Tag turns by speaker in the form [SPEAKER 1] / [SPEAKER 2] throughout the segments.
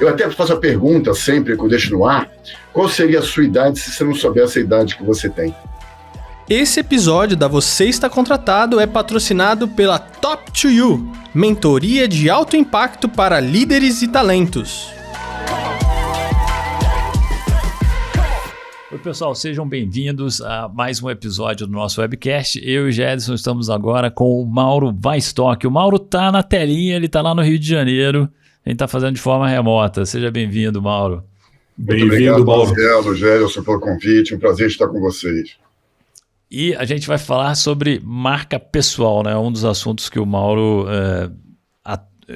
[SPEAKER 1] Eu até faço a pergunta sempre que eu deixo no ar, qual seria a sua idade se você não soubesse a idade que você tem?
[SPEAKER 2] Esse episódio da Você Está Contratado é patrocinado pela Top to You, mentoria de alto impacto para líderes e talentos.
[SPEAKER 3] Oi pessoal, sejam bem-vindos a mais um episódio do nosso webcast. Eu e o Gedson estamos agora com o Mauro Weistock. O Mauro está na telinha, ele está lá no Rio de Janeiro, a gente está fazendo de forma remota. Seja bem-vindo, Mauro.
[SPEAKER 1] Bem-vindo, Mauro. Obrigado, Gedson, pelo convite, um prazer estar com vocês.
[SPEAKER 3] E a gente vai falar sobre marca pessoal, né? Um dos assuntos que o Mauro,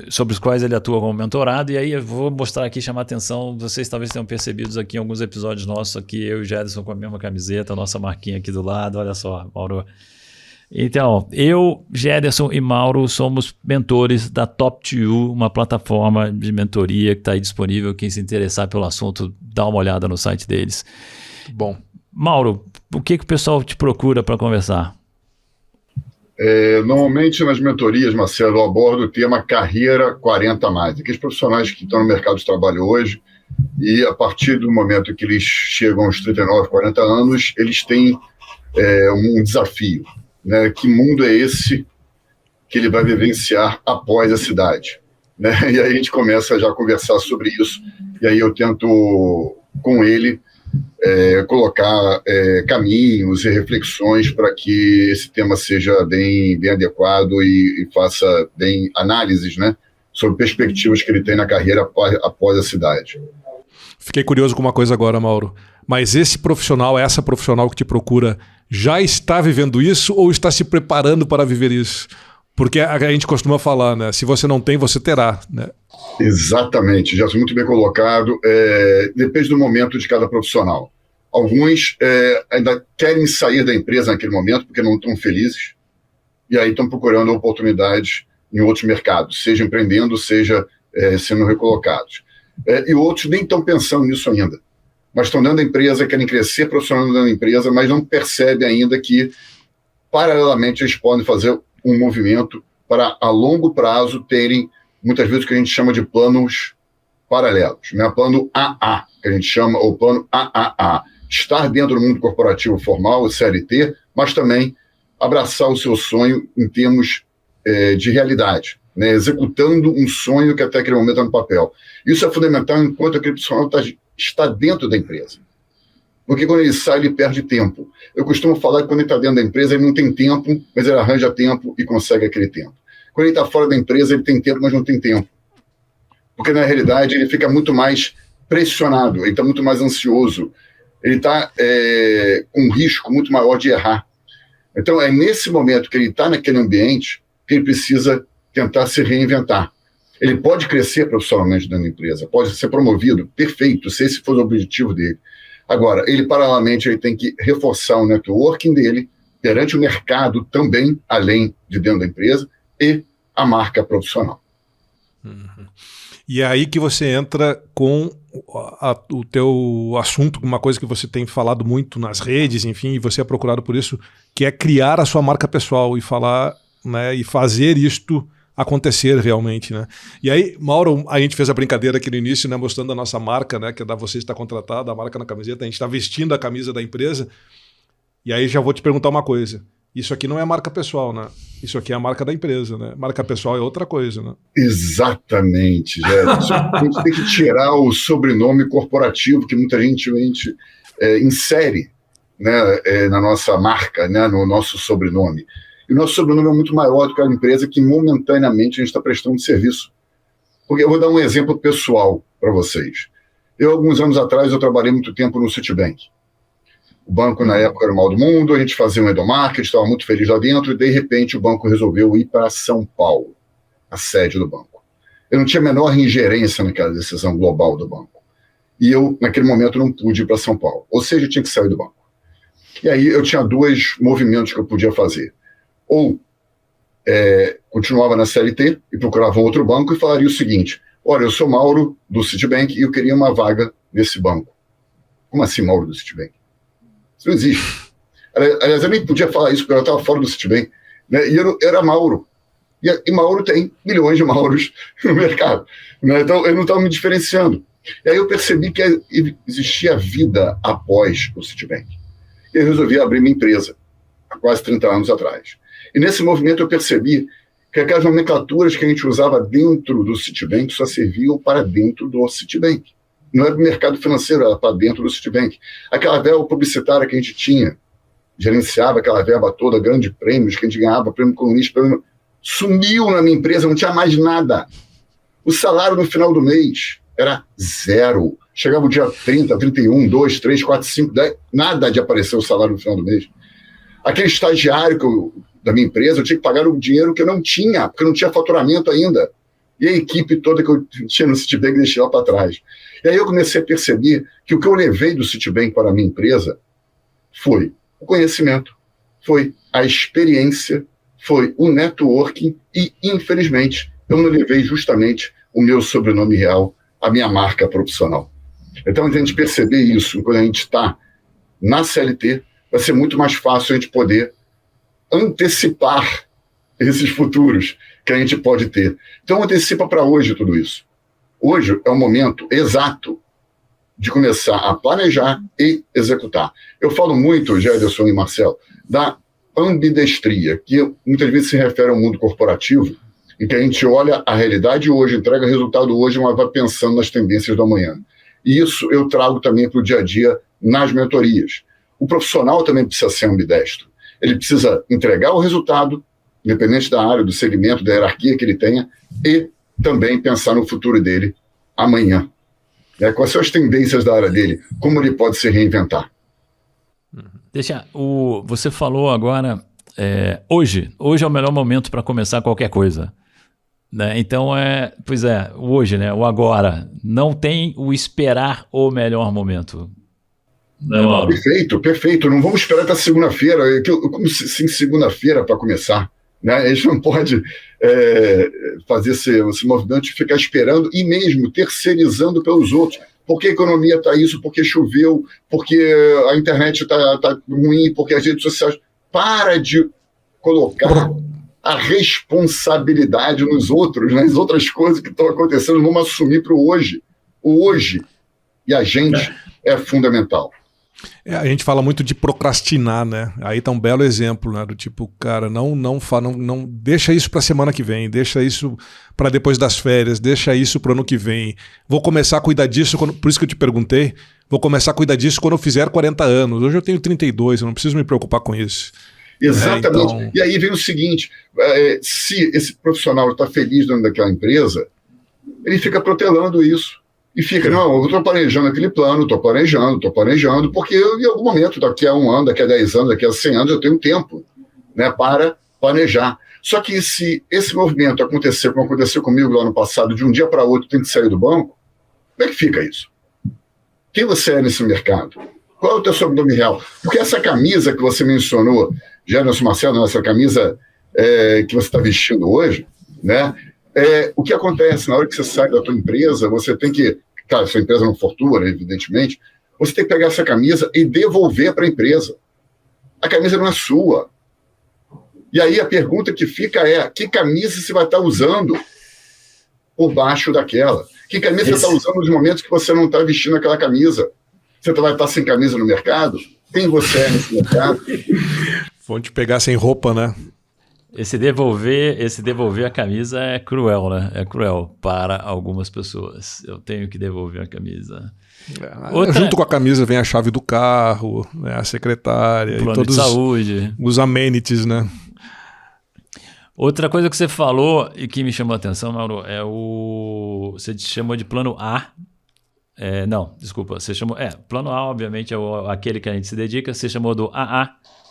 [SPEAKER 3] sobre os quais ele atua como mentorado. E aí eu vou mostrar aqui, chamar a atenção, vocês talvez tenham percebido aqui em alguns episódios nossos, aqui eu e o Gedson com a mesma camiseta, a nossa marquinha aqui do lado, olha só, Mauro. Então, eu, Gedson e Mauro somos mentores da Top to You, uma plataforma de mentoria que está aí disponível. Quem se interessar pelo assunto, dá uma olhada no site deles.
[SPEAKER 4] Bom,
[SPEAKER 3] Mauro, o que o pessoal te procura para conversar?
[SPEAKER 1] Normalmente nas mentorias, Marcelo, eu abordo o tema carreira 40+. Aqueles profissionais que estão no mercado de trabalho hoje e a partir do momento que eles chegam aos 39, 40 anos, eles têm um desafio, né? Que mundo é esse que ele vai vivenciar após a cidade? Né? E aí a gente começa já a conversar sobre isso e aí eu tento com ele colocar caminhos e reflexões para que esse tema seja bem adequado e faça bem análises, né, sobre perspectivas que ele tem na carreira após a cidade.
[SPEAKER 4] Fiquei curioso com uma coisa agora, Mauro. Mas esse profissional, essa profissional que te procura, já está vivendo isso ou está se preparando para viver isso? Porque a gente costuma falar, né? Se você não tem, você terá, né?
[SPEAKER 1] Exatamente, já muito bem colocado. Depende do momento de cada profissional. Alguns ainda querem sair da empresa naquele momento porque não estão felizes e aí estão procurando oportunidades em outros mercados, seja empreendendo, seja sendo recolocados. E outros nem estão pensando nisso ainda, mas estão dentro da empresa, querem crescer profissionalmente dentro da empresa, mas não percebem ainda que, paralelamente, eles podem fazer um movimento para, a longo prazo, terem, muitas vezes, o que a gente chama de planos paralelos, né? Plano AA, que a gente chama, ou plano AAA. Estar dentro do mundo corporativo formal, o CLT, mas também abraçar o seu sonho em termos de realidade, né? Executando um sonho que até aquele momento está no papel. Isso é fundamental enquanto aquele profissional está dentro da empresa. Porque quando ele sai, ele perde tempo. Eu costumo falar que quando ele está dentro da empresa, ele não tem tempo, mas ele arranja tempo e consegue aquele tempo. Quando ele está fora da empresa, ele tem tempo, mas não tem tempo. Porque, na realidade, ele fica muito mais pressionado, ele está muito mais ansioso, ele está com um risco muito maior de errar. Então, é nesse momento que ele está naquele ambiente que ele precisa tentar se reinventar. Ele pode crescer profissionalmente dentro da empresa, pode ser promovido, perfeito, se esse for o objetivo dele. Agora, ele paralelamente ele tem que reforçar o networking dele perante o mercado também, além de dentro da empresa, e a marca profissional.
[SPEAKER 4] Uhum. E é aí que você entra com o teu assunto, uma coisa que você tem falado muito nas redes, enfim, e você é procurado por isso, que é criar a sua marca pessoal e falar, né, e fazer isto acontecer realmente, né? E aí, Mauro, a gente fez a brincadeira aqui no início, né, mostrando a nossa marca, né, que é da Você Está Contratado, a marca na camiseta, a gente está vestindo a camisa da empresa, e aí já vou te perguntar uma coisa. Isso aqui não é marca pessoal, né? Isso aqui é a marca da empresa, né? Marca pessoal é outra coisa, né?
[SPEAKER 1] Exatamente, Gerson. A gente tem que tirar o sobrenome corporativo que muita gente insere, né, na nossa marca, né, no nosso sobrenome. E o nosso sobrenome é muito maior do que a empresa que momentaneamente a gente está prestando serviço. Porque eu vou dar um exemplo pessoal para vocês. Alguns anos atrás, eu trabalhei muito tempo no Citibank. O banco, na época, era o mal do mundo, a gente fazia um endomarketing, estava muito feliz lá dentro, e de repente o banco resolveu ir para São Paulo, a sede do banco. Eu não tinha a menor ingerência naquela decisão global do banco. E eu, naquele momento, não pude ir para São Paulo. Ou seja, eu tinha que sair do banco. E aí eu tinha dois movimentos que eu podia fazer. Ou continuava na CLT e procurava outro banco e falaria o seguinte: olha, eu sou Mauro do Citibank e eu queria uma vaga nesse banco. Como assim, Mauro do Citibank? Isso não existe. Aliás, eu nem podia falar isso porque eu estava fora do Citibank, né? E eu era Mauro. E Mauro tem milhões de Mauros no mercado, né? Então eu não estava me diferenciando. E aí eu percebi que existia vida após o Citibank. E eu resolvi abrir minha empresa, há quase 30 anos atrás. E nesse movimento eu percebi que aquelas nomenclaturas que a gente usava dentro do Citibank só serviam para dentro do Citibank. Não era do mercado financeiro, era para dentro do Citibank. Aquela verba publicitária que a gente tinha, gerenciava aquela verba toda, grandes prêmios, que a gente ganhava, prêmio comunista, sumiu na minha empresa, não tinha mais nada. O salário no final do mês era zero. Chegava o dia 30, 31, 2, 3, 4, 5, 10, nada de aparecer o salário no final do mês. Aquele estagiário da minha empresa, eu tinha que pagar o dinheiro que eu não tinha, porque eu não tinha faturamento ainda. E a equipe toda que eu tinha no Citibank deixei lá para trás. E aí eu comecei a perceber que o que eu levei do Citibank para a minha empresa foi o conhecimento, foi a experiência, foi o networking e, infelizmente, eu não levei justamente o meu sobrenome real, a minha marca profissional. Então, a gente perceber isso quando a gente está na CLT, vai ser muito mais fácil a gente poder antecipar esses futuros que a gente pode ter. Então, antecipa para hoje tudo isso. Hoje é o momento exato de começar a planejar e executar. Eu falo muito, Gederson e Marcelo, da ambidestria, que muitas vezes se refere ao mundo corporativo, em que a gente olha a realidade hoje, entrega resultado hoje, mas vai pensando nas tendências do amanhã. E isso eu trago também para o dia a dia nas mentorias. O profissional também precisa ser ambidestro. Ele precisa entregar o resultado, independente da área, do segmento, da hierarquia que ele tenha, e também pensar no futuro dele amanhã. Quais são as tendências da área dele? Como ele pode se reinventar?
[SPEAKER 3] Você falou agora, hoje é o melhor momento para começar qualquer coisa. Né? Então, hoje, né? O agora. Não tem o esperar o melhor momento. Né, Mauro?
[SPEAKER 1] Perfeito. Não vamos esperar até segunda-feira. Eu como sim segunda-feira para começar. Né? A gente não pode fazer esse movimento de ficar esperando e mesmo terceirizando pelos outros. Porque a economia está isso, porque choveu, porque a internet está ruim, porque as redes sociais... Para de colocar a responsabilidade nos outros, nas outras coisas que estão acontecendo. Vamos assumir para o hoje. O hoje e a gente é fundamental.
[SPEAKER 4] A gente fala muito de procrastinar, né? Aí tá um belo exemplo, né? Do tipo, cara, não deixa isso para semana que vem, deixa isso para depois das férias, deixa isso para ano que vem. Vou começar a cuidar disso, por isso que eu te perguntei, vou começar a cuidar disso quando eu fizer 40 anos. Hoje eu tenho 32, eu não preciso me preocupar com isso.
[SPEAKER 1] Exatamente.
[SPEAKER 4] Então...
[SPEAKER 1] E aí vem o seguinte, se esse profissional está feliz dentro daquela empresa, ele fica protelando isso. E fica, não, eu estou planejando aquele plano, estou planejando, porque eu, em algum momento, daqui a 1 ano, daqui a 10 anos, daqui a 100 anos, eu tenho tempo, né, para planejar. Só que se esse movimento acontecer, como aconteceu comigo lá no passado, de um dia para outro tem que sair do banco, como é que fica isso? Quem você é nesse mercado? Qual é o teu sobrenome real? Porque essa camisa que você mencionou, Gederson Marcelo, essa camisa que você está vestindo hoje, né? O que acontece na hora que você sai da tua empresa, você tem que... Claro, sua empresa não fortuna, evidentemente. Você tem que pegar essa camisa e devolver para a empresa. A camisa não é sua. E aí a pergunta que fica é, que camisa você vai estar usando por baixo daquela? Que camisa você está usando nos momentos que você não está vestindo aquela camisa? Você vai estar sem camisa no mercado? Quem você é nesse mercado?
[SPEAKER 4] Vão te pegar sem roupa, né?
[SPEAKER 3] Esse devolver a camisa é cruel, né? É cruel para algumas pessoas. Eu tenho que devolver a camisa.
[SPEAKER 4] Junto com a camisa vem a chave do carro, né, a secretária,
[SPEAKER 3] plano
[SPEAKER 4] e todos
[SPEAKER 3] de saúde,
[SPEAKER 4] os amenities, né?
[SPEAKER 3] Outra coisa que você falou e que me chamou a atenção, Mauro, você chamou de plano A. Não, desculpa. Você chamou. Plano A, obviamente, é aquele que a gente se dedica. Você chamou do AA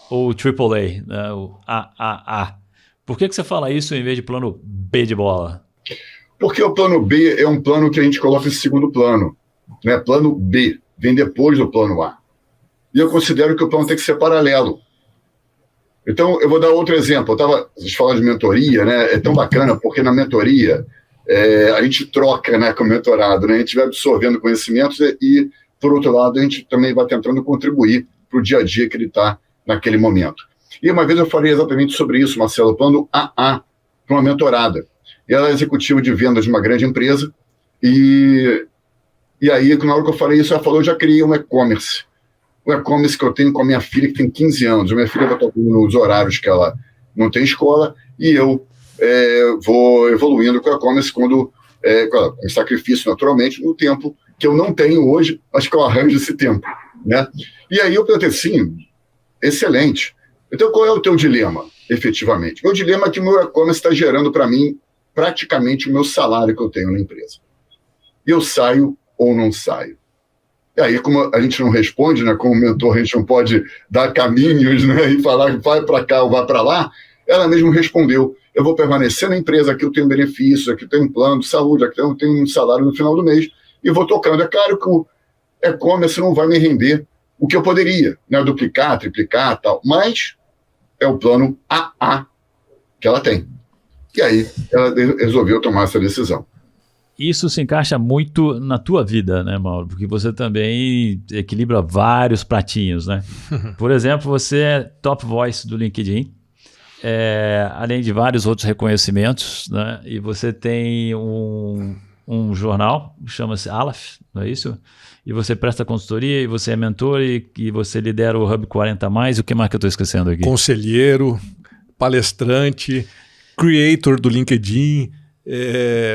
[SPEAKER 3] ou AAA, né? O AAA. Por que você fala isso em vez de plano B de bola?
[SPEAKER 1] Porque o plano B é um plano que a gente coloca em segundo plano. Né? Plano B vem depois do plano A. E eu considero que o plano tem que ser paralelo. Então, eu vou dar outro exemplo. Vocês falaram de mentoria, né? É tão bacana, porque na mentoria a gente troca, né, com o mentorado, né? A gente vai absorvendo conhecimentos e, por outro lado, a gente também vai tentando contribuir para o dia a dia que ele está naquele momento. E uma vez eu falei exatamente sobre isso, Marcelo. O plano AA para uma mentorada. E ela é executiva de vendas de uma grande empresa. E aí, na hora que eu falei isso, ela falou: eu já criei um e-commerce. O e-commerce que eu tenho com a minha filha, que tem 15 anos. A minha filha vai estar nos horários que ela não tem escola, e eu vou evoluindo com o e-commerce com sacrifício, naturalmente, no tempo que eu não tenho hoje, acho que eu arranjo esse tempo, né? E aí eu perguntei: sim, excelente. Então, qual é o teu dilema, efetivamente? Meu dilema é que o meu e-commerce está gerando para mim praticamente o meu salário que eu tenho na empresa. E eu saio ou não saio? E aí, como a gente não responde, né, como mentor, a gente não pode dar caminhos, né, e falar vai para cá ou vai para lá, ela mesma respondeu: eu vou permanecer na empresa, aqui eu tenho benefícios, aqui eu tenho um plano de saúde, aqui eu tenho um salário no final do mês, e vou tocando. É claro que o e-commerce não vai me render o que eu poderia, né, duplicar, triplicar, tal, mas é o plano AA que ela tem. E aí ela resolveu tomar essa decisão.
[SPEAKER 3] Isso se encaixa muito na tua vida, né, Mauro? Porque você também equilibra vários pratinhos, né? Por exemplo, você é top voice do LinkedIn, além de vários outros reconhecimentos, né? E você tem um jornal, chama-se Aleph, não é isso? E você presta consultoria, e você é mentor, e você lidera o Hub 40+. O que mais que eu estou esquecendo aqui?
[SPEAKER 4] Conselheiro, palestrante, creator do LinkedIn.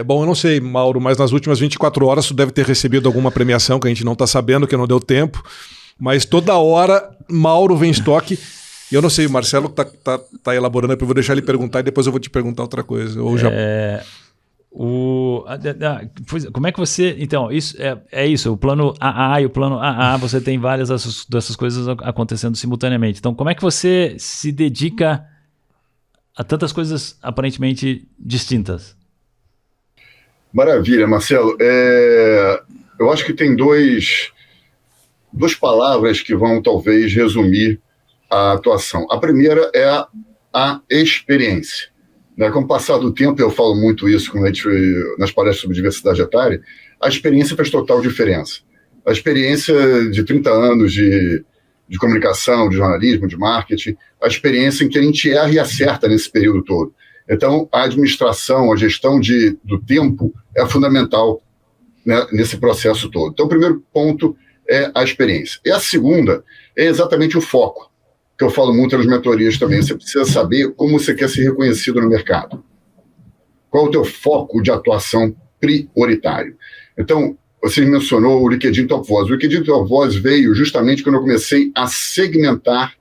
[SPEAKER 4] Bom, eu não sei, Mauro, mas nas últimas 24 horas tu deve ter recebido alguma premiação que a gente não está sabendo, que não deu tempo, mas toda hora Mauro vem em estoque. E eu não sei, o Marcelo tá elaborando, eu vou deixar ele perguntar e depois eu vou te perguntar outra coisa. Ou já... Como é que você... Então, isso é isso, o plano AA e o plano AA, você tem várias dessas coisas acontecendo simultaneamente. Então, como é que você se dedica a tantas coisas aparentemente distintas?
[SPEAKER 1] Maravilha, Marcelo. Eu acho que tem duas palavras que vão talvez resumir a atuação. A primeira é a experiência. Com o passar do tempo, eu falo muito isso nas palestras sobre diversidade etária, a experiência faz total diferença. A experiência de 30 anos de comunicação, de jornalismo, de marketing, a experiência em que a gente erra e acerta nesse período todo. Então, a administração, a gestão do tempo é fundamental, né, nesse processo todo. Então, o primeiro ponto é a experiência. E a segunda é exatamente o foco, que eu falo muito nas mentorias também. Você precisa saber como você quer ser reconhecido no mercado. Qual é o teu foco de atuação prioritário? Então, você mencionou o LinkedIn Top Voice. O LinkedIn Top Voice veio justamente quando eu comecei a segmentar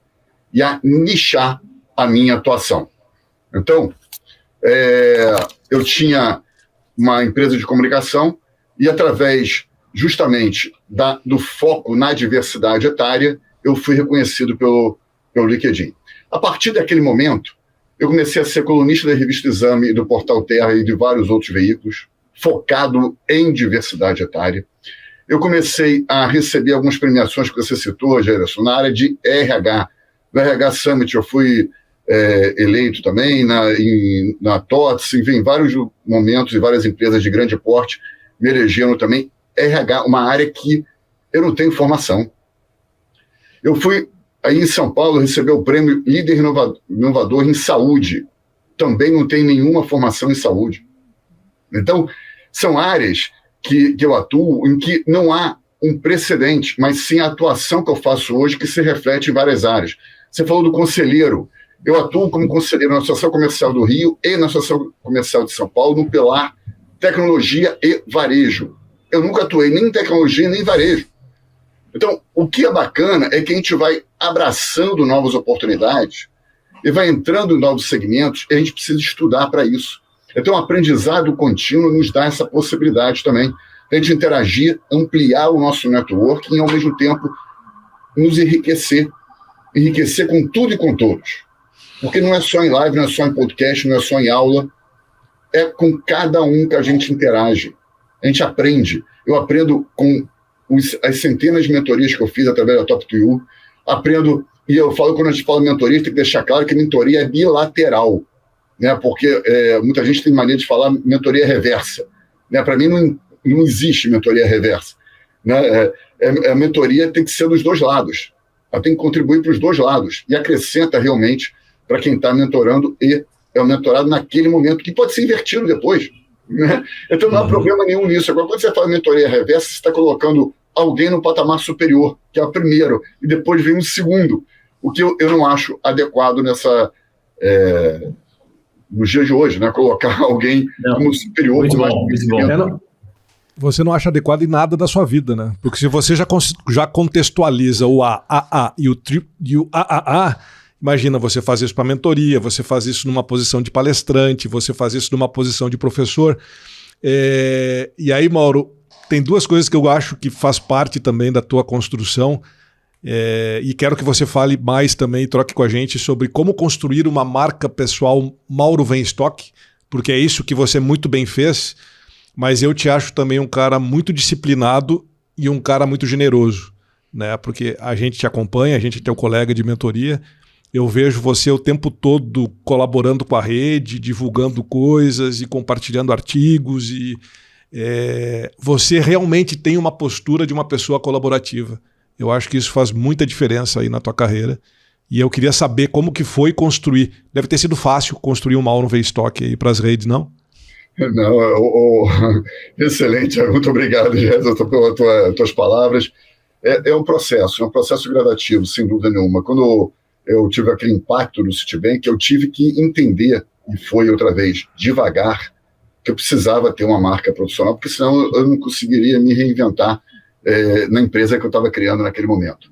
[SPEAKER 1] e a nichar a minha atuação. Então, eu tinha uma empresa de comunicação e, através justamente do foco na diversidade etária, eu fui reconhecido pelo LinkedIn. A partir daquele momento, eu comecei a ser colunista da revista Exame e do Portal Terra e de vários outros veículos, focado em diversidade etária. Eu comecei a receber algumas premiações que você citou, Gerson, na área de RH. No RH Summit eu fui eleito também, na TOTS, enfim, em vários momentos e várias empresas de grande porte me elegeram também. RH, uma área que eu não tenho formação. Eu fui aí em São Paulo receber o prêmio Líder Inovador em Saúde. Também não tenho nenhuma formação em saúde. Então, são áreas que eu atuo em que não há um precedente, mas sim a atuação que eu faço hoje que se reflete em várias áreas. Você falou do conselheiro. Eu atuo como conselheiro na Associação Comercial do Rio e na Associação Comercial de São Paulo, no pilar tecnologia e varejo. Eu nunca atuei nem em tecnologia nem em varejo. Então, o que é bacana é que a gente vai abraçando novas oportunidades e vai entrando em novos segmentos e a gente precisa estudar para isso. Então, o aprendizado contínuo nos dá essa possibilidade também de a gente interagir, ampliar o nosso networking e, ao mesmo tempo, nos enriquecer com tudo e com todos. Porque não é só em live, não é só em podcast, não é só em aula, é com cada um que a gente interage. A gente aprende. Eu aprendo com as centenas de mentorias que eu fiz através da Top to You, aprendo, e eu falo, quando a gente fala mentoria, tem que deixar claro que mentoria é bilateral, né? Porque muita gente tem mania de falar mentoria reversa, né? Para mim não existe mentoria reversa, né? A mentoria tem que ser dos dois lados, ela tem que contribuir para os dois lados e acrescenta realmente para quem está mentorando e é o mentorado naquele momento, que pode ser invertido depois. Né? Então não há problema nenhum nisso. Agora, quando você fala mentoria reversa, você está colocando alguém no patamar superior, que é o primeiro, e depois vem um segundo, o que eu não acho adequado nos dias de hoje, né? Colocar alguém como superior.
[SPEAKER 5] Muito bom.
[SPEAKER 4] Você não acha adequado em nada da sua vida, né? Porque se você já contextualiza o AAA e o AAA, imagina você fazer isso para mentoria, você faz isso numa posição de palestrante, você faz isso numa posição de professor. E aí, Mauro, tem duas coisas que eu acho que faz parte também da tua construção, e quero que você fale mais também, troque com a gente sobre como construir uma marca pessoal Mauro Weinstock, porque é isso que você muito bem fez, mas eu te acho também um cara muito disciplinado e um cara muito generoso, né? Porque a gente te acompanha, a gente é teu colega de mentoria, eu vejo você o tempo todo colaborando com a rede, divulgando coisas e compartilhando artigos, e você realmente tem uma postura de uma pessoa colaborativa. Eu acho que isso faz muita diferença aí na tua carreira. E eu queria saber como que foi construir. Deve ter sido fácil construir um Mauro Weinstock aí para as redes, não?
[SPEAKER 1] Não, excelente. Muito obrigado, Jéssica, pelas tuas palavras. É um processo gradativo, sem dúvida nenhuma. Quando eu tive aquele impacto no Citibank, eu tive que entender, e foi outra vez, devagar, que eu precisava ter uma marca profissional, porque senão eu não conseguiria me reinventar na empresa que eu estava criando naquele momento.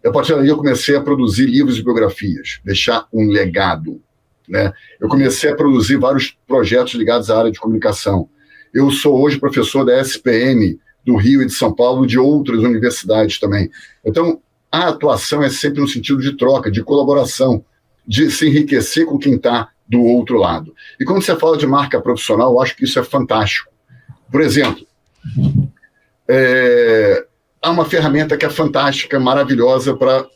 [SPEAKER 1] A partir daí eu comecei a produzir livros e biografias, deixar um legado, né? Eu comecei a produzir vários projetos ligados à área de comunicação. Eu sou hoje professor da SPM do Rio e de São Paulo, de outras universidades também. Então, a atuação é sempre no sentido de troca, de colaboração, de se enriquecer com quem está do outro lado. E quando você fala de marca profissional, eu acho que isso é fantástico. Por exemplo, há uma ferramenta que é fantástica, maravilhosa para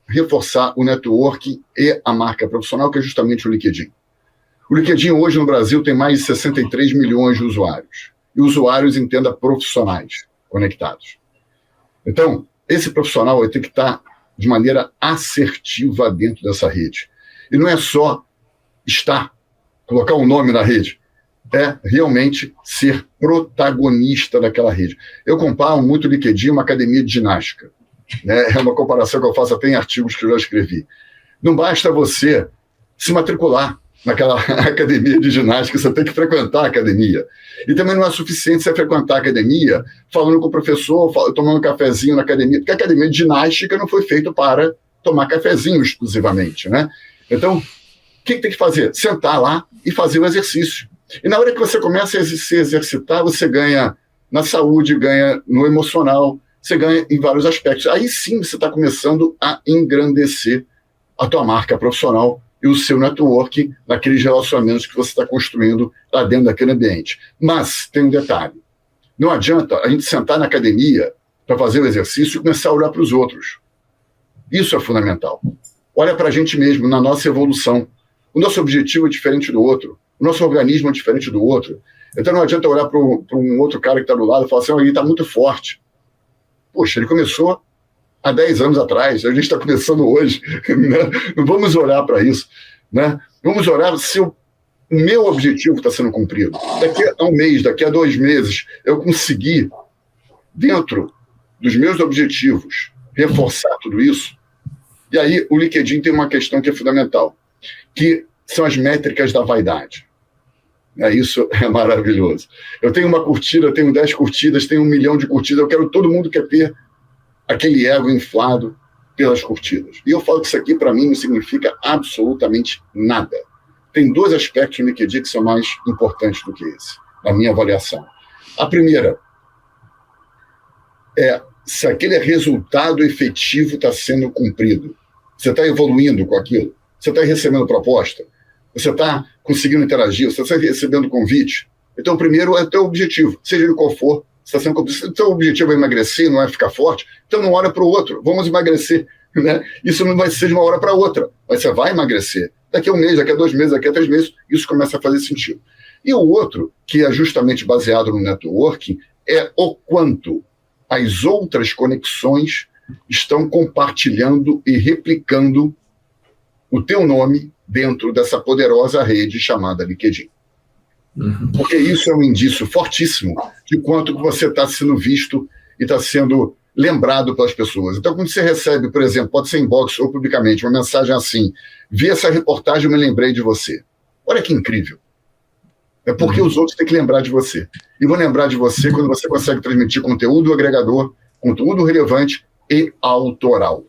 [SPEAKER 1] reforçar o networking e a marca profissional, que é justamente o LinkedIn. O LinkedIn hoje no Brasil tem mais de 63 milhões de usuários. E usuários, entenda, profissionais conectados. Então, esse profissional vai ter que estar de maneira assertiva dentro dessa rede. E não é só colocar um nome na rede, é realmente ser protagonista daquela rede. Eu comparo muito o LinkedIn a uma academia de ginástica. Né? É uma comparação que eu faço até em artigos que eu já escrevi. Não basta você se matricular naquela academia de ginástica, você tem que frequentar a academia. E também não é suficiente você frequentar a academia falando com o professor, tomando um cafezinho na academia, porque a academia de ginástica não foi feita para tomar cafezinho exclusivamente, né? Então, o que tem que fazer? Sentar lá e fazer o exercício. E na hora que você começa a se exercitar, você ganha na saúde, ganha no emocional, você ganha em vários aspectos. Aí sim você está começando a engrandecer a tua marca profissional e o seu network naqueles relacionamentos que você está construindo lá dentro daquele ambiente. Mas tem um detalhe. Não adianta a gente sentar na academia para fazer o exercício e começar a olhar para os outros. Isso é fundamental. Olha para a gente mesmo, na nossa evolução. O nosso objetivo é diferente do outro. O nosso organismo é diferente do outro. Então não adianta olhar para um outro cara que está do lado e falar assim, ele está muito forte. Poxa, ele começou há 10 anos atrás, a gente está começando hoje. Né? Não vamos olhar para isso. Né? Vamos olhar se o meu objetivo está sendo cumprido. Daqui a um mês, daqui a 2 meses, eu conseguir, dentro dos meus objetivos, reforçar tudo isso. E aí o LinkedIn tem uma questão que é fundamental, que são as métricas da vaidade. Isso é maravilhoso. Eu tenho uma curtida, eu tenho 10 curtidas, tenho 1 milhão de curtidas, todo mundo quer ter aquele ego inflado pelas curtidas. E eu falo que isso aqui, para mim, não significa absolutamente nada. Tem 2 aspectos no LinkedIn que são mais importantes do que esse, na minha avaliação. A primeira é se aquele resultado efetivo está sendo cumprido. Você está evoluindo com aquilo? Você está recebendo proposta? Você está conseguindo interagir? Você está recebendo convite? Então, o primeiro é o teu objetivo, seja ele qual for. Se o teu objetivo é emagrecer, não é ficar forte, então não olha para o outro. Vamos emagrecer. Né? Isso não vai ser de uma hora para outra, mas você vai emagrecer. Daqui a 1 mês, daqui a 2 meses, daqui a 3 meses, isso começa a fazer sentido. E o outro, que é justamente baseado no networking, é o quanto as outras conexões estão compartilhando e replicando o teu nome dentro dessa poderosa rede chamada LinkedIn. Porque isso é um indício fortíssimo de quanto você está sendo visto e está sendo lembrado pelas pessoas. Então, quando você recebe, por exemplo, pode ser inbox ou publicamente, uma mensagem assim: vi essa reportagem, eu me lembrei de você. Olha que incrível. É porque os outros têm que lembrar de você. E vão lembrar de você quando você consegue transmitir conteúdo agregador, conteúdo relevante e autoral.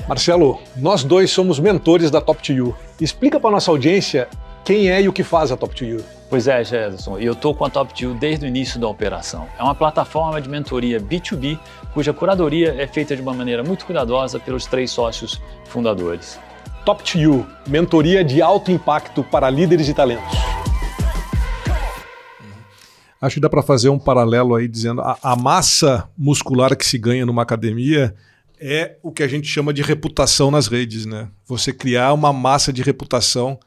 [SPEAKER 4] Marcelo, nós dois somos mentores da Top2You. Explica para nossa audiência quem é e o que faz a Top2You.
[SPEAKER 3] Pois é, Gerson, e eu estou com a Top2You desde o início da operação. É uma plataforma de mentoria B2B, cuja curadoria é feita de uma maneira muito cuidadosa pelos 3 sócios fundadores.
[SPEAKER 4] Top2You, mentoria de alto impacto para líderes e talentos. Acho que dá para fazer um paralelo aí dizendo a massa muscular que se ganha numa academia é o que a gente chama de reputação nas redes, né? Você criar uma massa de reputação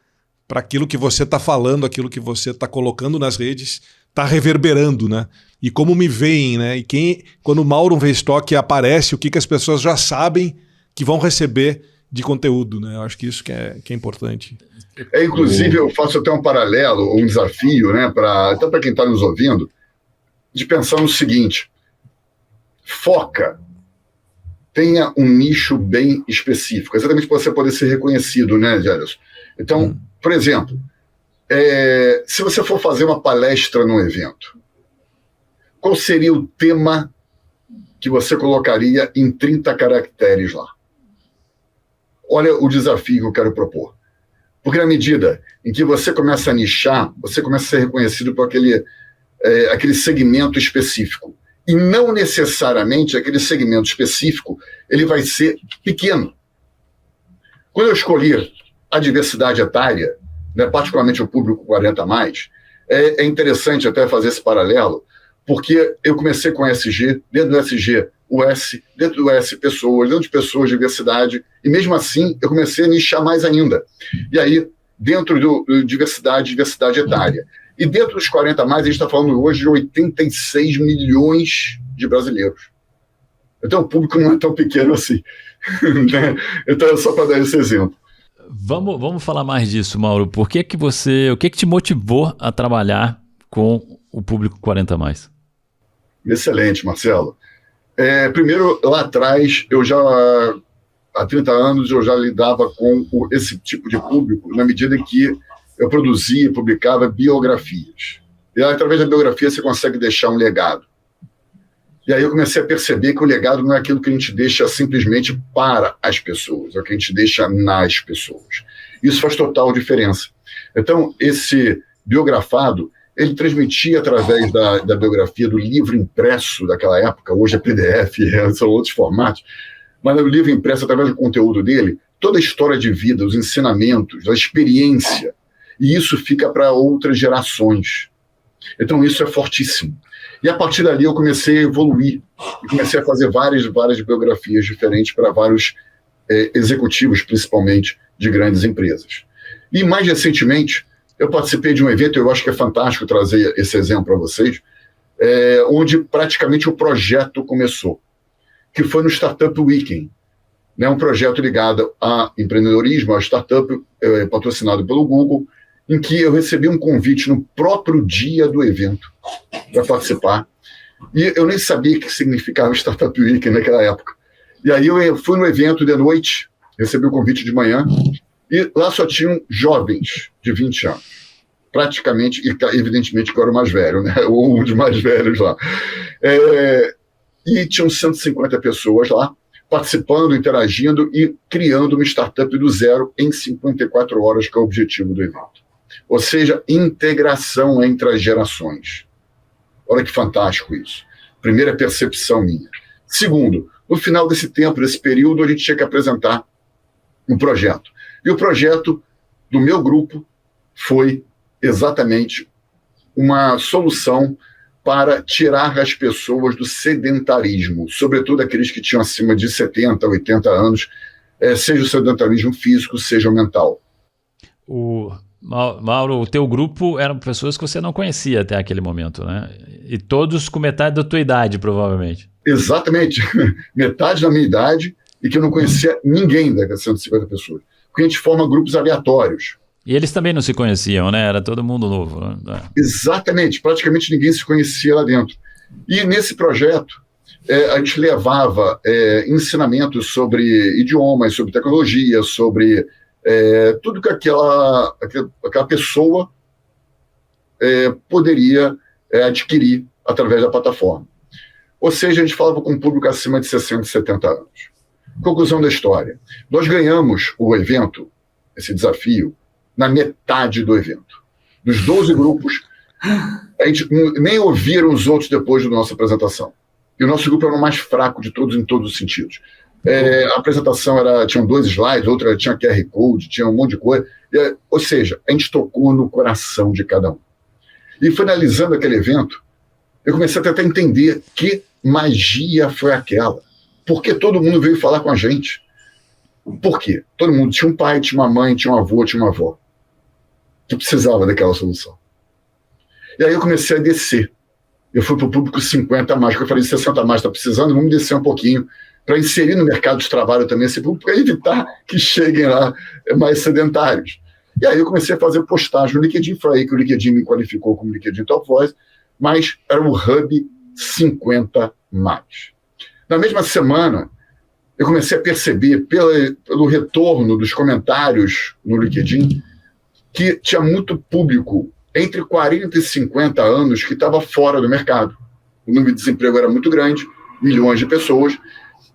[SPEAKER 4] para aquilo que você está falando, aquilo que você está colocando nas redes, está reverberando, né? E como me veem, né? E quando o Mauro Weistock aparece, o que as pessoas já sabem que vão receber de conteúdo, né? Eu acho que isso que é importante.
[SPEAKER 1] Inclusive, eu faço até um paralelo, um desafio, né? Até para quem está nos ouvindo, de pensar no seguinte: foca. Tenha um nicho bem específico, exatamente para você poder ser reconhecido, né, Gerson? Então, por exemplo, se você for fazer uma palestra num evento, qual seria o tema que você colocaria em 30 caracteres lá? Olha o desafio que eu quero propor. Porque na medida em que você começa a nichar, você começa a ser reconhecido por aquele segmento específico. E não necessariamente aquele segmento específico ele vai ser pequeno. Quando eu escolhi a diversidade etária, né, particularmente o público 40+, é interessante até fazer esse paralelo, porque eu comecei com SG, dentro do SG, o S, dentro do S, pessoas, dentro de pessoas, diversidade, e mesmo assim eu comecei a nichar mais ainda. E aí, dentro do diversidade etária. E dentro dos 40+, a gente está falando hoje de 86 milhões de brasileiros. Então o público não é tão pequeno assim. Né? Então é só para dar esse exemplo.
[SPEAKER 3] Vamos falar mais disso, Mauro. O que te motivou a trabalhar com o público 40+?
[SPEAKER 1] Excelente, Marcelo. Primeiro, lá atrás, há 30 anos, eu já lidava com esse tipo de público, na medida em que eu produzia e publicava biografias. E através da biografia você consegue deixar um legado. E aí eu comecei a perceber que o legado não é aquilo que a gente deixa simplesmente para as pessoas, é o que a gente deixa nas pessoas. Isso faz total diferença. Então, esse biografado, ele transmitia através da biografia, do livro impresso daquela época, hoje é PDF, são outros formatos, mas no livro impresso, através do conteúdo dele, toda a história de vida, os ensinamentos, a experiência, e isso fica para outras gerações. Então isso é fortíssimo. E a partir dali eu comecei a evoluir, e comecei a fazer várias biografias diferentes para vários executivos, principalmente de grandes empresas. E mais recentemente, eu participei de um evento, eu acho que é fantástico trazer esse exemplo para vocês, onde praticamente o projeto começou, que foi no Startup Weekend, né, um projeto ligado a empreendedorismo, a startup, patrocinado pelo Google, em que eu recebi um convite no próprio dia do evento para participar. E eu nem sabia o que significava o Startup Weekend naquela época. E aí eu fui no evento de noite, recebi o convite de manhã, e lá só tinham jovens de 20 anos. Praticamente, e evidentemente que eu era o mais velho, né? Ou um dos mais velhos lá. E tinham 150 pessoas lá, participando, interagindo e criando uma startup do zero em 54 horas, que é o objetivo do evento. Ou seja, integração entre as gerações. Olha que fantástico isso. Primeira percepção minha. Segundo, no final desse tempo, desse período, a gente tinha que apresentar um projeto. E o projeto do meu grupo foi exatamente uma solução para tirar as pessoas do sedentarismo, sobretudo aqueles que tinham acima de 70, 80 anos, seja o sedentarismo físico, seja o mental.
[SPEAKER 3] Mauro, o teu grupo eram pessoas que você não conhecia até aquele momento, né? E todos com metade da tua idade, provavelmente.
[SPEAKER 1] Exatamente. Metade da minha idade e que eu não conhecia ninguém das 150 pessoas. Porque a gente forma grupos aleatórios.
[SPEAKER 3] E eles também não se conheciam, né? Era todo mundo novo. Né?
[SPEAKER 1] Exatamente, praticamente ninguém se conhecia lá dentro. E nesse projeto, a gente levava ensinamentos sobre idiomas, sobre tecnologia, sobre tudo que aquela pessoa poderia adquirir através da plataforma. Ou seja, a gente falava com um público acima de 60, 70 anos. Conclusão da história. Nós ganhamos o evento, esse desafio, na metade do evento. Dos 12 grupos, a gente nem ouviram os outros depois da nossa apresentação. E o nosso grupo era o mais fraco de todos, em todos os sentidos. A apresentação tinha 2 slides, outra tinha QR Code, tinha um monte de coisa. Ou seja, a gente tocou no coração de cada um. E finalizando aquele evento, eu comecei a tentar entender que magia foi aquela. Por que todo mundo veio falar com a gente? Por quê? Todo mundo tinha um pai, tinha uma mãe, tinha um avô, tinha uma avó, que precisava daquela solução. E aí eu comecei a descer. Eu fui para o público 50 a mais, porque eu falei, 60 a mais está precisando, vamos descer um pouquinho, para inserir no mercado de trabalho também esse público, para evitar que cheguem lá mais sedentários. E aí eu comecei a fazer postagem no LinkedIn, foi aí que o LinkedIn me qualificou como LinkedIn Top Voice, mas era o Hub 50 mais. Na mesma semana, eu comecei a perceber, pelo retorno dos comentários no LinkedIn, que tinha muito público entre 40 e 50 anos que estava fora do mercado. O número de desemprego era muito grande, milhões de pessoas,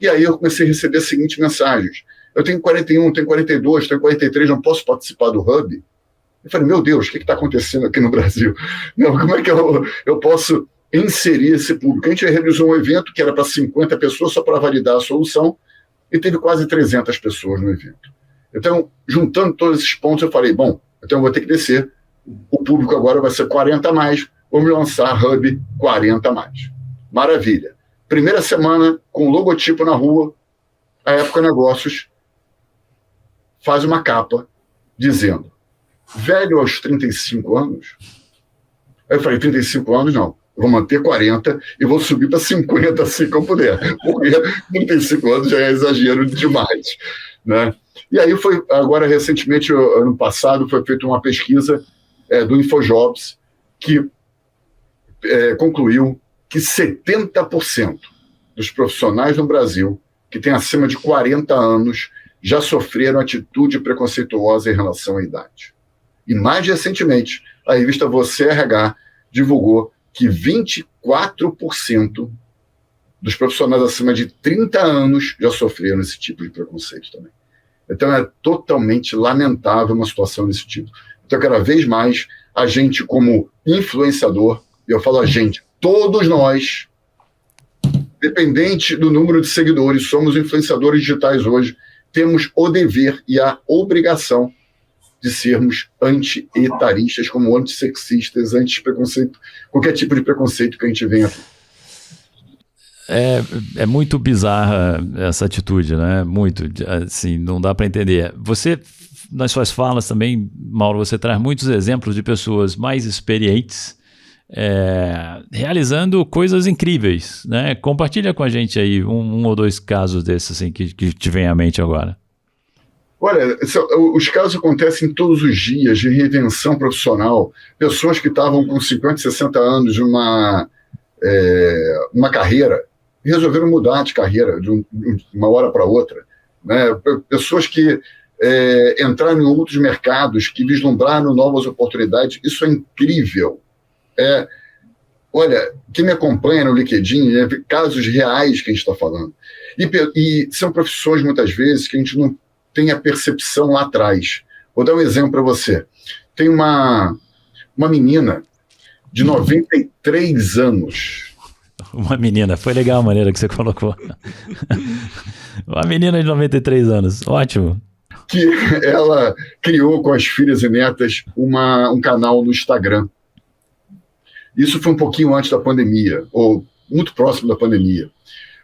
[SPEAKER 1] e aí eu comecei a receber as seguintes mensagens. Eu tenho 41, tenho 42, tenho 43, não posso participar do Hub? Eu falei, meu Deus, o que está acontecendo aqui no Brasil? Não, como é que eu posso inserir esse público? A gente realizou um evento que era para 50 pessoas, só para validar a solução, e teve quase 300 pessoas no evento. Então, juntando todos esses pontos, eu falei, bom, então eu vou ter que descer. O público agora vai ser 40 a mais, vamos lançar Hub 40 a mais. Maravilha. Primeira semana, com logotipo na rua, a Época Negócios faz uma capa dizendo, velho aos 35 anos? Aí eu falei, 35 anos não, eu vou manter 40 e vou subir para 50 assim que eu puder, porque 35 anos já é exagero demais, né? E aí agora recentemente, ano passado, foi feita uma pesquisa do InfoJobs que concluiu que 70% dos profissionais no Brasil que têm acima de 40 anos já sofreram atitude preconceituosa em relação à idade. E mais recentemente, a revista Você RH divulgou que 24% dos profissionais acima de 30 anos já sofreram esse tipo de preconceito também. Então é totalmente lamentável uma situação desse tipo. Então, cada vez mais, a gente como influenciador, e eu falo a gente, todos nós, independente do número de seguidores, somos influenciadores digitais hoje, temos o dever e a obrigação de sermos anti-etaristas, como antissexistas, anti-preconceito, qualquer tipo de preconceito que a gente venha.
[SPEAKER 3] É muito bizarra essa atitude, né? Muito, assim, não dá para entender. Você, nas suas falas também, Mauro, você traz muitos exemplos de pessoas mais experientes realizando coisas incríveis, né? Compartilha com a gente aí um ou dois casos desses assim, que te vem à mente agora.
[SPEAKER 1] Olha, os casos acontecem todos os dias de reinvenção profissional. Pessoas que estavam com 50, 60 anos de uma carreira e resolveram mudar de carreira de uma hora para outra, né? Pessoas que entraram em outros mercados, que vislumbraram novas oportunidades. Isso é incrível. Olha, quem me acompanha no LinkedIn, casos reais que a gente está falando. E são profissões, muitas vezes, que a gente não tem a percepção lá atrás. Vou dar um exemplo para você. Tem uma menina de 93 anos.
[SPEAKER 3] Uma menina, foi legal a maneira que você colocou. Uma menina de 93 anos, ótimo.
[SPEAKER 1] Que ela criou com as filhas e netas um canal no Instagram. Isso foi um pouquinho antes da pandemia, ou muito próximo da pandemia.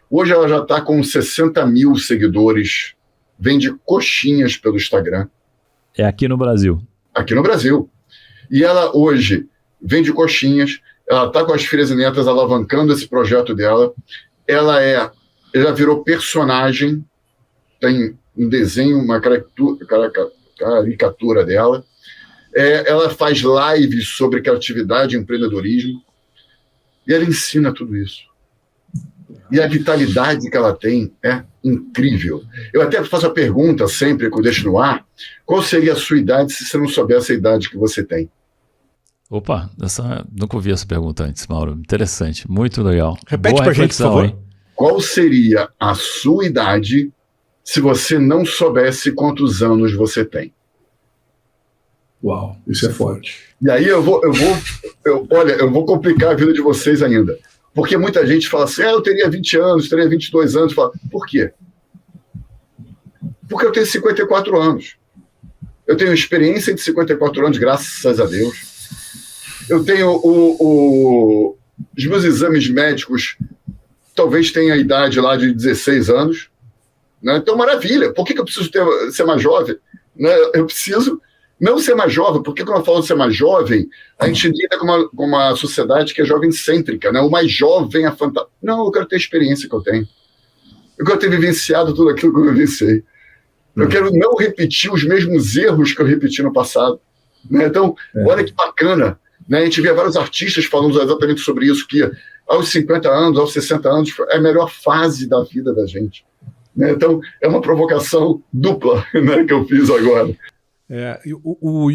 [SPEAKER 1] Hoje ela já está com 60 mil seguidores, vende coxinhas pelo Instagram.
[SPEAKER 3] É aqui no Brasil.
[SPEAKER 1] Aqui no Brasil. E ela hoje vende coxinhas, ela está com as filhas e netas alavancando esse projeto dela, ela já virou personagem tem um desenho, uma caricatura dela. Ela faz lives sobre criatividade e empreendedorismo, e ela ensina tudo isso. E a vitalidade que ela tem é incrível. Eu até faço a pergunta sempre que eu deixo no ar: qual seria a sua idade se você não soubesse a idade que você tem?
[SPEAKER 3] Opa, nunca ouvi essa pergunta antes, Mauro. Interessante, muito legal.
[SPEAKER 4] Repete pra gente, por favor.
[SPEAKER 3] Hein?
[SPEAKER 1] Qual seria a sua idade se você não soubesse quantos anos você tem?
[SPEAKER 5] Uau, isso é forte.
[SPEAKER 1] E aí eu vou complicar a vida de vocês ainda. Porque muita gente fala assim, eu teria 20 anos, teria 22 anos. Fala, por quê? Porque eu tenho 54 anos. Eu tenho experiência de 54 anos, graças a Deus. Eu tenho os meus exames médicos, talvez tenha a idade lá de 16 anos. Né? Então, maravilha. Por que eu preciso ser mais jovem? Né? Eu preciso não ser mais jovem, porque quando eu falo de ser mais jovem, a gente lida com uma sociedade que é jovem-cêntrica, né? O mais jovem é fantástico. Não, eu quero ter a experiência que eu tenho. Eu quero ter vivenciado tudo aquilo que eu vivenciei. Eu quero não repetir os mesmos erros que eu repeti no passado. Né? Então, olha que bacana. Né? A gente vê vários artistas falando exatamente sobre isso, que aos 50 anos, aos 60 anos, é a melhor fase da vida da gente. Né? Então, é uma provocação dupla, né, que eu fiz agora.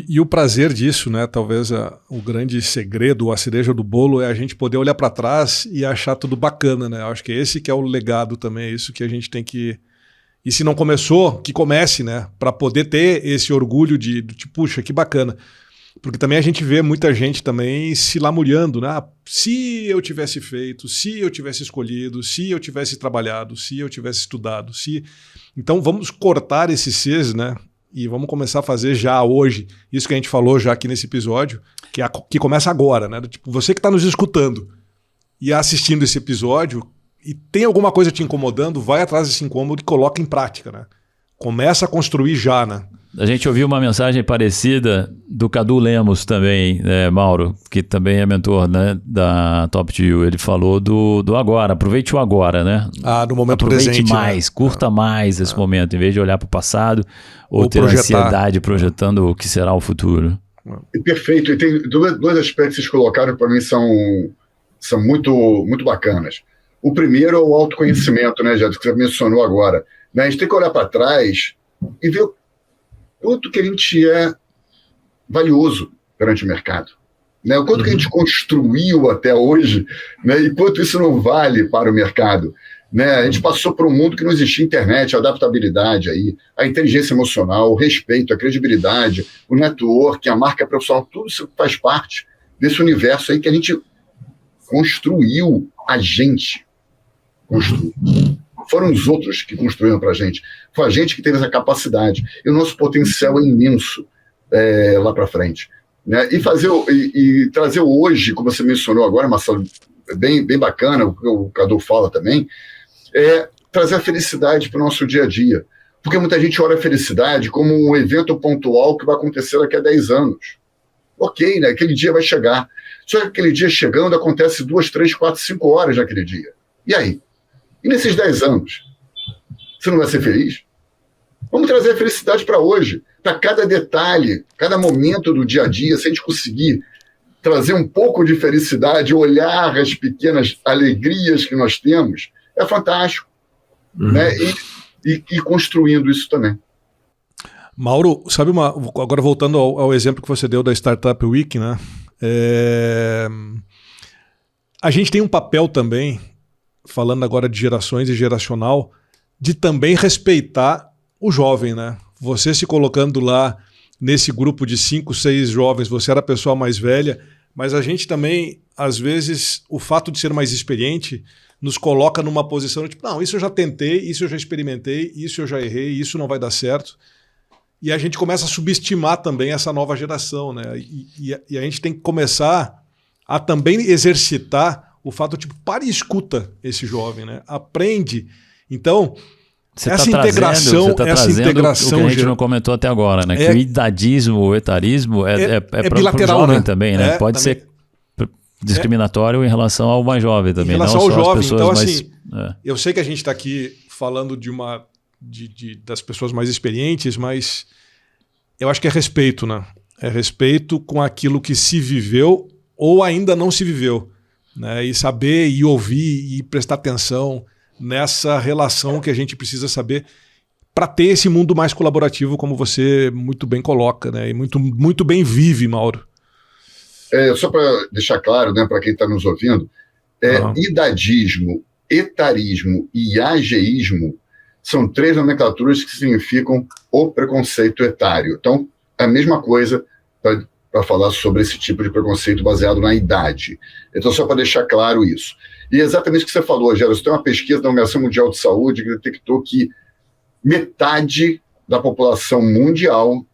[SPEAKER 4] E o prazer disso, né? Talvez o grande segredo, a cereja do bolo, é a gente poder olhar para trás e achar tudo bacana, né? Acho que esse que é o legado também, é isso que a gente tem que... E se não começou, que comece, né? Para poder ter esse orgulho de tipo, puxa, que bacana. Porque também a gente vê muita gente também se lamuriando, né? Se eu tivesse feito, se eu tivesse escolhido, se eu tivesse trabalhado, se eu tivesse estudado, se... Então vamos cortar esses Cs, né? E vamos começar a fazer já hoje, isso que a gente falou já aqui nesse episódio, que começa agora, né? Tipo, você que está nos escutando e assistindo esse episódio e tem alguma coisa te incomodando, vai atrás desse incômodo e coloca em prática, né? Começa a construir já, né?
[SPEAKER 3] A gente ouviu uma mensagem parecida do Cadu Lemos também, Mauro, que também é mentor, né, da Top to You. Ele falou do agora, aproveite o agora, né?
[SPEAKER 4] No momento
[SPEAKER 3] aproveite
[SPEAKER 4] presente.
[SPEAKER 3] Mais, né? Curta mais esse momento, em vez de olhar para o passado ou ter ansiedade projetando o que será o futuro.
[SPEAKER 1] Perfeito. E tem dois aspectos que vocês colocaram para mim são muito, muito bacanas. O primeiro é o autoconhecimento, né, Jade, que você mencionou agora. Né? A gente tem que olhar para trás e ver quanto que a gente é valioso perante o mercado. Né? O quanto que a gente construiu até hoje, né? E quanto isso não vale para o mercado. Né? A gente passou por um mundo que não existia internet, a adaptabilidade, aí, a inteligência emocional, o respeito, a credibilidade, o network, a marca profissional, tudo isso faz parte desse universo aí que a gente construiu. A gente construiu. Foram os outros que construíram para a gente. Foi a gente que teve essa capacidade. E o nosso potencial é imenso lá para frente. Né? E trazer hoje, como você mencionou agora, Marcelo, bem bacana, o Cadu fala também, trazer a felicidade para o nosso dia a dia. Porque muita gente olha a felicidade como um evento pontual que vai acontecer daqui a 10 anos. Ok, né? Aquele dia vai chegar. Só que aquele dia chegando acontece 2, 3, 4, 5 horas naquele dia. E aí? E nesses 10 anos? Você não vai ser feliz? Vamos trazer a felicidade para hoje, para cada detalhe, cada momento do dia a dia, se a gente conseguir trazer um pouco de felicidade, olhar as pequenas alegrias que nós temos, é fantástico. Né? E construindo isso também.
[SPEAKER 4] Mauro, sabe agora voltando ao exemplo que você deu da Startup Week, né? A gente tem um papel também, falando agora de gerações e geracional, de também respeitar o jovem, né? Você se colocando lá nesse grupo de 5, 6 jovens, você era a pessoa mais velha, mas a gente também, às vezes, o fato de ser mais experiente nos coloca numa posição de tipo, não, isso eu já tentei, isso eu já experimentei, isso eu já errei, isso não vai dar certo. E a gente começa a subestimar também essa nova geração, né? E a gente tem que começar a também exercitar o fato de, tipo, para e escuta esse jovem, né? Aprende. Então, essa integração
[SPEAKER 3] o que a gente não comentou até agora, né? Que o idadismo, o etarismo é para o jovem, né? Também, né? Pode também ser discriminatório em relação ao mais jovem também.
[SPEAKER 4] Em relação
[SPEAKER 3] não
[SPEAKER 4] ao
[SPEAKER 3] só
[SPEAKER 4] jovem.
[SPEAKER 3] as pessoas
[SPEAKER 4] então,
[SPEAKER 3] mais...
[SPEAKER 4] assim, eu sei que a gente está aqui falando de uma das pessoas mais experientes, mas eu acho que é respeito, né? É respeito com aquilo que se viveu ou ainda não se viveu, né? E saber e ouvir e prestar atenção nessa relação que a gente precisa saber para ter esse mundo mais colaborativo, como você muito bem coloca, né? E muito, muito bem vive, Mauro.
[SPEAKER 1] Só para deixar claro, né, para quem está nos ouvindo, idadismo, etarismo e ageísmo são 3 nomenclaturas que significam o preconceito etário. Então, é a mesma coisa para falar sobre esse tipo de preconceito baseado na idade. Então, só para deixar claro isso. E é exatamente o que você falou, Gerson. Tem uma pesquisa da Organização Mundial de Saúde que detectou que metade da população mundial,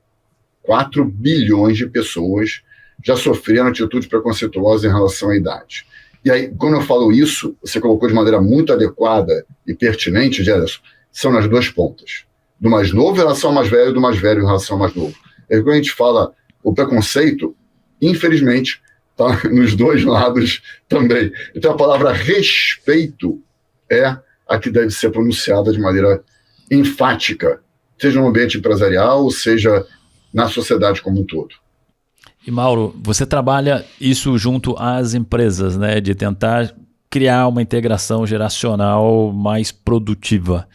[SPEAKER 1] 4 bilhões de pessoas, já sofreram atitude preconceituosa em relação à idade. E aí, quando eu falo isso, você colocou de maneira muito adequada e pertinente, Gerson, são nas 2 pontas. Do mais novo em relação ao mais velho e do mais velho em relação ao mais novo. E quando a gente fala o preconceito, infelizmente, está nos 2 lados também. Então a palavra respeito é a que deve ser pronunciada de maneira enfática, seja no ambiente empresarial, seja na sociedade como um todo.
[SPEAKER 3] E Mauro, você trabalha isso junto às empresas, né? De tentar criar uma integração geracional mais produtiva.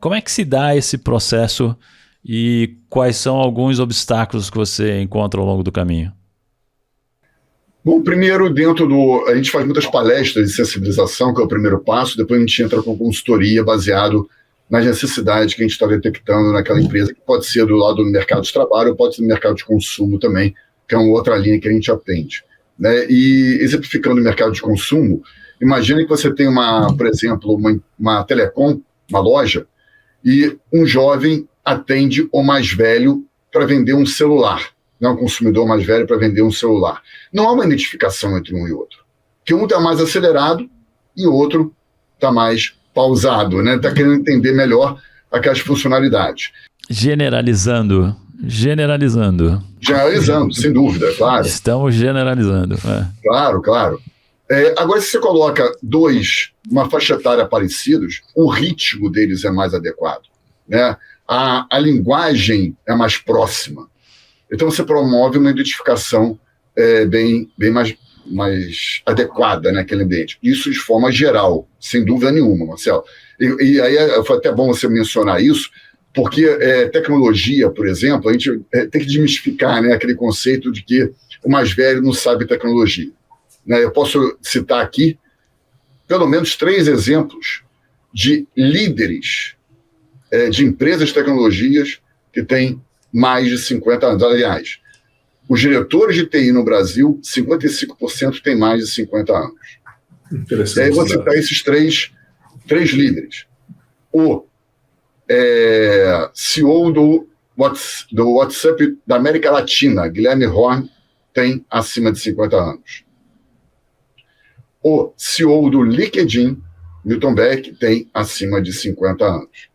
[SPEAKER 3] Como é que se dá esse processo e quais são alguns obstáculos que você encontra ao longo do caminho?
[SPEAKER 1] Bom, primeiro, a gente faz muitas palestras de sensibilização, que é o primeiro passo, depois a gente entra com consultoria baseado nas necessidades que a gente está detectando naquela empresa, que pode ser do lado do mercado de trabalho, ou pode ser do mercado de consumo também, que é uma outra linha que a gente atende, né? E exemplificando o mercado de consumo, imagine que você tem por exemplo, uma telecom, uma loja, e um jovem atende o mais velho para vender um celular, né? Um consumidor mais velho para vender um celular. Não há uma identificação entre um e outro, que um está mais acelerado e o outro está mais pausado, né? Está querendo entender melhor aquelas funcionalidades.
[SPEAKER 3] Generalizando,
[SPEAKER 1] sem dúvida, claro.
[SPEAKER 3] Estamos generalizando.
[SPEAKER 1] Claro. Agora, se você coloca 2, uma faixa etária parecidos, o ritmo deles é mais adequado, né? A linguagem é mais próxima. Então, você promove uma identificação bem mais adequada naquele ambiente. Isso de forma geral, sem dúvida nenhuma, Marcelo. E aí foi até bom você mencionar isso, porque tecnologia, por exemplo, a gente tem que desmistificar, né, aquele conceito de que o mais velho não sabe tecnologia. Né? Eu posso citar aqui pelo menos 3 exemplos de líderes de empresas de tecnologias que têm mais de 50 anos. Aliás, os diretores de TI no Brasil, 55% têm mais de 50 anos.
[SPEAKER 4] Interessante.
[SPEAKER 1] E aí você citar esses três líderes. O CEO do WhatsApp da América Latina, Guilherme Horn, tem acima de 50 anos. O CEO do LinkedIn, Milton Beck, tem acima de 50 anos.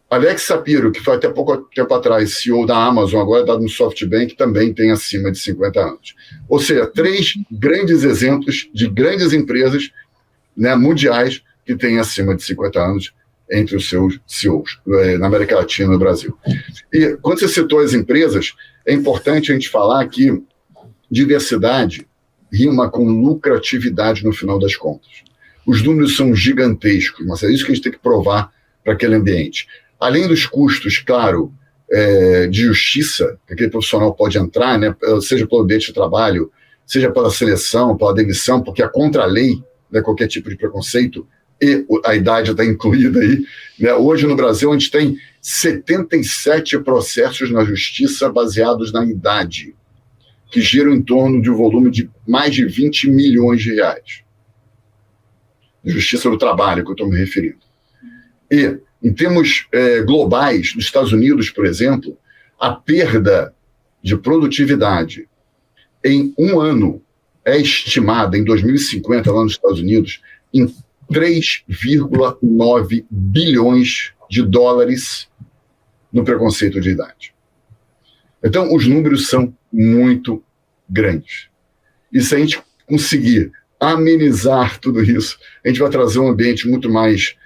[SPEAKER 1] Alex Sapiro, que foi até pouco tempo atrás CEO da Amazon, agora está no SoftBank, também tem acima de 50 anos. Ou seja, 3 grandes exemplos de grandes empresas, né, mundiais que têm acima de 50 anos entre os seus CEOs, na América Latina e no Brasil. E quando você citou as empresas, é importante a gente falar que diversidade rima com lucratividade no final das contas. Os números são gigantescos, mas é isso que a gente tem que provar para aquele ambiente. Além dos custos, claro, de justiça, que aquele profissional pode entrar, né, seja pelo ambiente de trabalho, seja pela seleção, pela demissão, porque é contra a lei, né, qualquer tipo de preconceito, e a idade está incluída aí. Né? Hoje no Brasil a gente tem 77 processos na justiça baseados na idade, que giram em torno de um volume de mais de 20 milhões de reais. Justiça do trabalho, que eu estou me referindo. E, em termos globais, nos Estados Unidos, por exemplo, a perda de produtividade em um ano é estimada, em 2050, lá nos Estados Unidos, em 3,9 bilhões de dólares no preconceito de idade. Então, os números são muito grandes. E se a gente conseguir amenizar tudo isso, a gente vai trazer um ambiente muito mais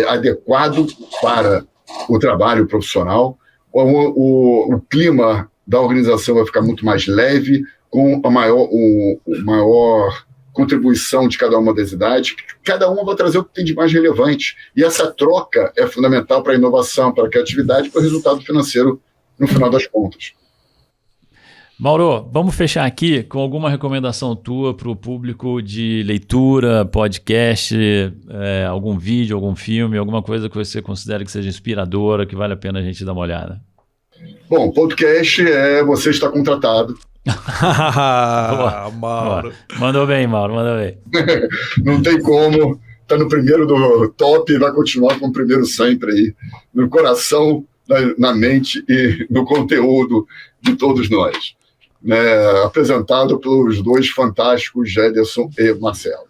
[SPEAKER 1] adequado para o trabalho profissional, o clima da organização vai ficar muito mais leve, com a maior contribuição de cada uma das idades, cada uma vai trazer o que tem de mais relevante. E essa troca é fundamental para a inovação, para a criatividade, para o resultado financeiro no final das contas.
[SPEAKER 3] Mauro, vamos fechar aqui com alguma recomendação tua para o público de leitura, podcast, algum vídeo, algum filme, alguma coisa que você considera que seja inspiradora, que vale a pena a gente dar uma olhada.
[SPEAKER 1] Bom, podcast Você Está Contratado.
[SPEAKER 4] Mauro.
[SPEAKER 3] Mandou bem, Mauro, mandou bem.
[SPEAKER 1] Não tem como, tá no primeiro do top e vai continuar com o primeiro sempre aí, no coração, na mente e no conteúdo de todos nós. Apresentado pelos dois fantásticos Gederson e Marcelo.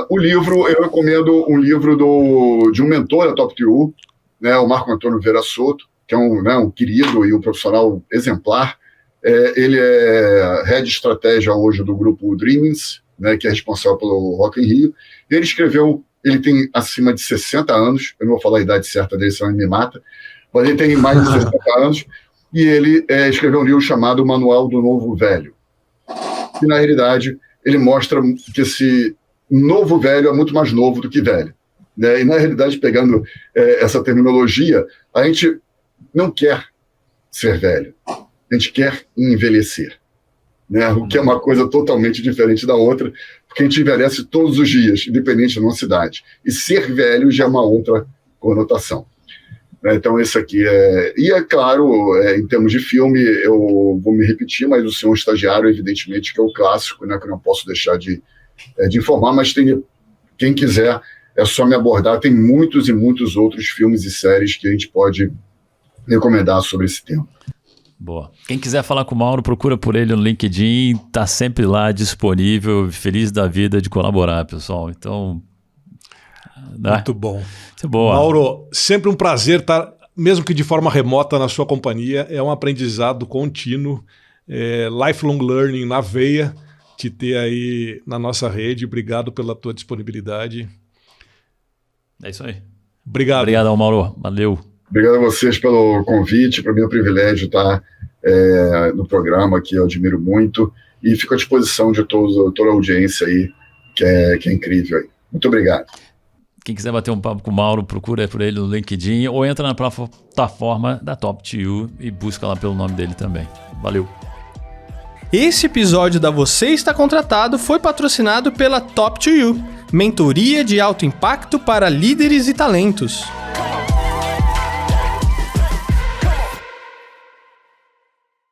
[SPEAKER 1] O livro, eu recomendo um livro de um mentor da Top2U, o Marco Antônio Vieira Soto, que é um querido e um profissional exemplar. Ele é head de estratégia hoje do grupo Dreamings, que é responsável pelo Rock in Rio. Ele tem acima de 60 anos, eu não vou falar a idade certa dele, senão ele me mata, mas ele tem mais de 60 anos, e ele escreveu um livro chamado Manual do Novo Velho. E, na realidade, ele mostra que esse novo velho é muito mais novo do que velho. E, na realidade, pegando essa terminologia, a gente não quer ser velho, a gente quer envelhecer. O que é uma coisa totalmente diferente da outra, porque a gente envelhece todos os dias, independente da nossa idade. E ser velho já é uma outra conotação. Então, esse aqui E, claro, em termos de filme, eu vou me repetir, mas O Senhor Estagiário, evidentemente, que é o clássico, que eu não posso deixar de informar, mas quem quiser, é só me abordar. Tem muitos e muitos outros filmes e séries que a gente pode recomendar sobre esse tema.
[SPEAKER 3] Boa. Quem quiser falar com o Mauro, procura por ele no LinkedIn, tá sempre lá disponível, feliz da vida de colaborar, pessoal. Então...
[SPEAKER 4] Muito bom.
[SPEAKER 3] Boa.
[SPEAKER 4] Mauro, sempre um prazer estar, mesmo que de forma remota, na sua companhia. É um aprendizado contínuo, lifelong learning na veia, te ter aí na nossa rede. Obrigado pela tua disponibilidade.
[SPEAKER 3] É isso aí.
[SPEAKER 4] Obrigado.
[SPEAKER 3] Obrigado, Mauro. Valeu.
[SPEAKER 1] Obrigado a vocês pelo convite. Para mim é um privilégio estar no programa, que eu admiro muito. E fico à disposição de toda a audiência aí, que é incrível aí. Muito obrigado.
[SPEAKER 3] Quem quiser bater um papo com o Mauro, procura por ele no LinkedIn ou entra na plataforma da Top2U e busca lá pelo nome dele também. Valeu!
[SPEAKER 2] Esse episódio da Você Está Contratado foi patrocinado pela Top2U, mentoria de alto impacto para líderes e talentos.